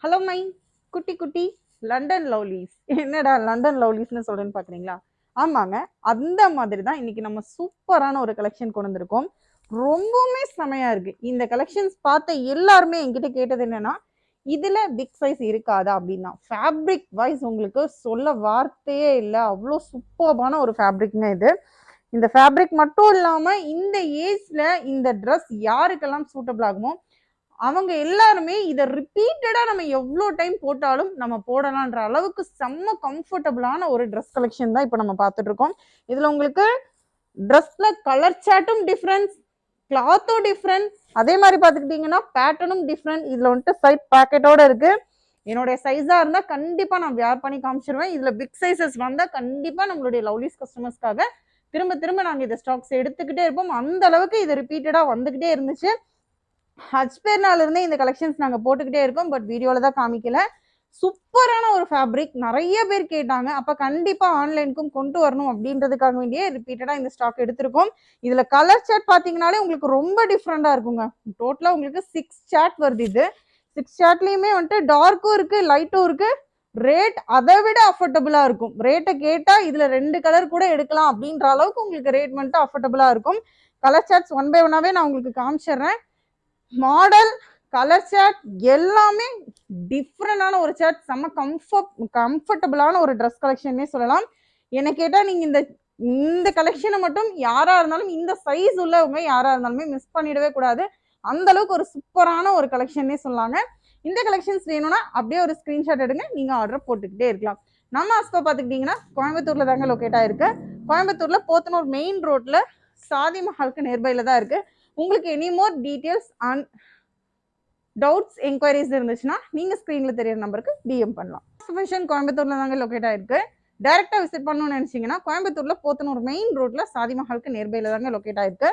Hello my குட்டி குட்டி London lovelies. என்னடா லண்டன் லவ்லீஸ்னு சொல்றேன்னு பாக்குறீங்களா? ஆமாங்க, அந்த மாதிரி தான் இன்னைக்கு நம்ம சூப்பரான ஒரு கலெக்ஷன் கொண்டு வந்திருக்கோம். ரொம்பவுமே செமையா இருக்கு. இந்த கலெக்ஷன்ஸ் பார்த்த எல்லாருமே என்கிட்ட கேட்டது என்னன்னா, இதுல பிக் சைஸ் இருக்காதா அப்படின்னா. ஃபேப்ரிக் வைஸ் உங்களுக்கு சொல்ல வார்த்தையே இல்லை, அவ்வளோ சூப்பர்பான ஒரு ஃபேப்ரிக்ங்க இது. இந்த ஃபேப்ரிக் மட்டும் இல்லாம இந்த ஏஜ்ல இந்த ட்ரெஸ் யாருக்கெல்லாம் சூட்டபிள் ஆகுமோ அவங்க எல்லாருமே இதை ரிப்பீட்டடா நம்ம எவ்வளோ டைம் போட்டாலும் நம்ம போடலான்ற அளவுக்கு செம்ம கம்ஃபர்டபுளான ஒரு ட்ரெஸ் கலெக்ஷன் தான் இப்போ நம்ம பார்த்துட்டு இருக்கோம். இதுல உங்களுக்கு ட்ரெஸ்ல கலர் சார்ட்டும் டிஃப்ரென்ஸ், கிளாத்தும் டிஃப்ரெண்ட், அதே மாதிரி பார்த்துக்கிட்டீங்கன்னா பேட்டர்னும் டிஃப்ரெண்ட். இதுல வந்துட்டு சைட் பாக்கெட்டோட இருக்கு. என்னுடைய சைஸா இருந்தா கண்டிப்பா நான் வியர் பண்ணி காமிச்சிருவேன். இதுல பிக் சைசஸ் வந்தா கண்டிப்பா நம்மளுடைய லவ்லிஸ் கஸ்டமர்ஸ்க்காக திரும்ப திரும்ப நாங்க இந்த ஸ்டாக்ஸ் எடுத்துக்கிட்டே இருப்போம். அந்த அளவுக்கு இது ரிப்பீட்டடா வந்துகிட்டே இருந்துச்சு. ஹஜ்பேர்னால இருந்தே இந்த கலெக்ஷன்ஸ் நாங்க போட்டுக்கிட்டே இருக்கோம். பட் வீடியோல தான் காமிக்கல. சூப்பரான ஒரு ஃபேப்ரிக் நிறைய பேர் கேட்டாங்க. அப்ப கண்டிப்பா ஆன்லைனுக்கும் கொண்டு வரணும் அப்படின்றதுக்காக வேண்டியே ரிப்பீட்டடா இந்த ஸ்டாக் எடுத்திருக்கோம். இதுல கலர் சார்ட் பாத்தீங்கன்னாலே உங்களுக்கு ரொம்ப டிஃப்ரெண்டா இருக்குங்க. டோட்டலா உங்களுக்கு 6 சார்ட் வருது. இது 6 சார்ட்லயுமே வந்துட்டு டார்க்கும் இருக்கு, லைட்டும் இருக்கு. ரேட் அதை விட அஃபோர்டபுளா இருக்கும். ரேட்டை கேட்டா இதுல 2 கலர் கூட எடுக்கலாம் அப்படின்ற அளவுக்கு உங்களுக்கு ரேட் வந்துட்டு அஃபோர்டபுளா இருக்கும். கலர் சார்ட்ஸ் ஒன் பை ஒன்னாவே நான் உங்களுக்கு காமிச்சிடுறேன். மாடல், கலர் சார்ட் எல்லாமே டிஃப்ரெண்டான ஒரு சார்ட். செம்ம கம்ஃபர்டபுளான ஒரு ட்ரெஸ் கலெக்ஷன்னே சொல்லலாம். என்ன கேட்டா நீங்க இந்த கலெக்ஷனை மட்டும் யாரா இருந்தாலும், இந்த சைஸ் உள்ளவங்க யாரா இருந்தாலுமே மிஸ் பண்ணிடவே கூடாது. அந்த அளவுக்கு ஒரு சூப்பரான ஒரு கலெக்ஷன்னே சொல்லாங்க. இந்த கலெக்ஷன்ஸ் வேணும்னா அப்படியே ஒரு ஸ்கிரீன்ஷாட் எடுங்க, நீங்க ஆர்டர் போட்டுக்கிட்டே இருக்கலாம். நம்ம அஸ்கோ பார்த்துக்கிட்டீங்கன்னா கோயம்புத்தூர்ல தாங்க லொக்கேட் ஆயிருக்கு. கோயம்புத்தூர்ல போத்தனூர் மெயின் ரோட்ல சாதி மஹாலுக்கு நியர்பைல தான் இருக்கு. உங்களுக்கு any more details and doubts enquiries இருந்துச்சுன்னா நீங்க ஸ்கிரீன்ல தெரியற நம்பருக்கு டிஎம் பண்ணலாம். ஃபேஷன் கோயம்புத்தூர்ல தாங்க லொக்கேட் ஆயிருக்கு. டைரக்டா விசிட் பண்ணணும்னு நினைச்சீங்கன்னா கோயம்புத்தூர்ல போத்தனூர் மெயின் ரோட்ல சாதி மஹாலுக்கு நியர்பைல தாங்க லொக்கேட் ஆயிருக்கு.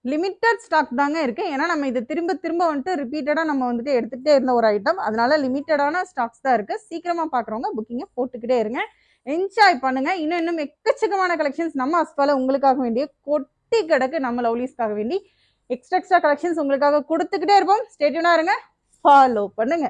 லிமிட்டட் ஸ்டாக் தாங்க இருக்கு. ஏன்னா நம்ம இது திரும்ப திரும்ப வந்துட்டு ரிப்பீட்டடா நம்ம வந்துட்டு எடுத்துக்கிட்டே இருந்த ஒரு ஐட்டம். அதனால லிமிட்டடான ஸ்டாக்ஸ் தான் இருக்கு. சீக்கிரமா பாக்குறவங்க புக்கிங்க போட்டுக்கிட்டே இருங்க. என்ஜாய் பண்ணுங்க. இன்னும் எக்கச்சக்கமான கலெக்ஷன்ஸ் நம்ம அஸ்பால உங்களுக்காக வேண்டிய கொட்டி கிடக்கு. நம்ம லவ்லிஸ்க்காக வேண்டி எக்ஸ்ட்ரா கலெக்ஷன்ஸ் உங்களுக்காக கொடுத்துக்கிட்டே இருப்போம். ஸ்டே டியூனா இருங்க, ஃபாலோ பண்ணுங்க.